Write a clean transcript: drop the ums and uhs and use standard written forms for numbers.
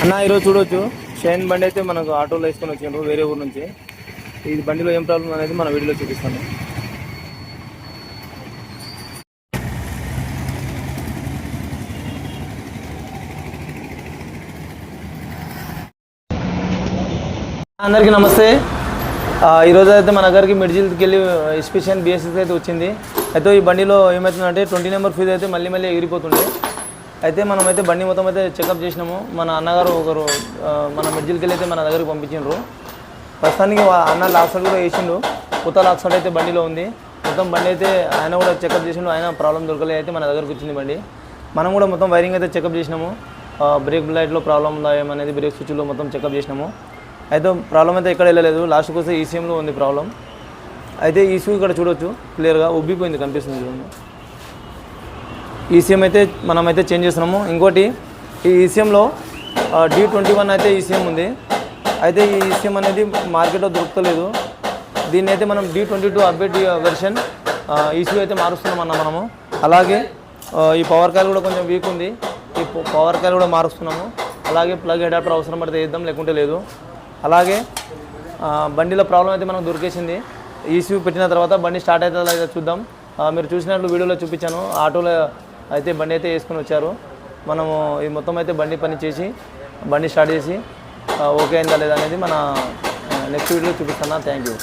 అన్న ఈరోజు చూడొచ్చు షైన్ బండి అయితే మనకు ఆటోలో వేసుకొని వచ్చిండ్రు వేరే ఊరు నుంచి. ఈ బండిలో ఏం ప్రాబ్లం అనేది మన వీడియోలో చూపిస్తాను. అందరికీ నమస్తే. ఈరోజు అయితే మన దగ్గరికి మిడ్జిల్కి వెళ్ళి ఎస్పెషల్ బిఎస్ఎస్ అయితే వచ్చింది. అయితే ఈ బండిలో ఏమవుతుందంటే 20 నెంబర్ ఫీజు అయితే మళ్ళీ ఎగిరిపోతుండే. అయితే మనమైతే బండి మొత్తం అయితే చెకప్ చేసినాము. మన అన్నగారు ఒకరు మన మిడ్జిల్కి వెళ్ళి అయితే మన దగ్గరికి పంపించిండ్రు. ప్రస్తుతానికి అన్న లాక్ సైడ్ కూడా వేసిండు. కొత్త లాక్ సైడ్ అయితే బండిలో ఉంది. మొత్తం బండి అయితే ఆయన కూడా చెకప్ చేసిండు. ఆయన ప్రాబ్లం దొరకలేదు అయితే మన దగ్గరికి వచ్చింది బండి. మనం కూడా మొత్తం వైరింగ్ అయితే చెకప్ చేసినాము. బ్రేక్ లైట్లో ప్రాబ్లం ఉందా ఏమనేది బ్రేక్ స్విచ్లో మొత్తం చెకప్ చేసినాము. అయితే ప్రాబ్లం అయితే ఎక్కడ వెళ్ళలేదు. లాస్ట్కి వస్తే ఈసీఎంలో ఉంది ప్రాబ్లం. అయితే ఈసీ ఇక్కడ చూడొచ్చు క్లియర్గా ఉబ్బిపోయింది, కనిపిస్తుంది చూడండి. ఈసీఎం అయితే మనమైతే చేంజ్ చేస్తున్నాము. ఇంకోటి ఈ ఈసీఎంలో D21 అయితే ఈసీఎం ఉంది. అయితే ఈ ఈసీఎం అనేది మార్కెట్లో దొరకలేదు. దీన్ని అయితే మనం D22 అప్డేట్ వెర్షన్ ఈసీ అయితే మారుస్తున్నాం మనము. అలాగే ఈ పవర్ కాయిల్ కూడా కొంచెం వీక్ ఉంది. ఈ పవర్ కాయిల్ కూడా మారుస్తున్నాము. అలాగే ప్లగ్ అడాప్టర్ అవసరం పడితే వేద్దాం, లేకుంటే లేదు. అలాగే బండిలో ప్రాబ్లం అయితే మనకు దొరికేసింది. ఈసీ పెట్టిన తర్వాత బండి స్టార్ట్ అవుతుందో లేదా చూద్దాం. మీరు చూసినట్లు వీడియోలో చూపించాను. ఆటోలో అయితే బండి అయితే వేసుకొని వచ్చారు. మనము ఈ మొత్తం అయితే బండి పని చేసి బండి స్టార్ట్ చేసి ఓకే అయిందా లేదా అనేది మన నెక్స్ట్ వీడియోలో చూపిస్తాను. Thank you.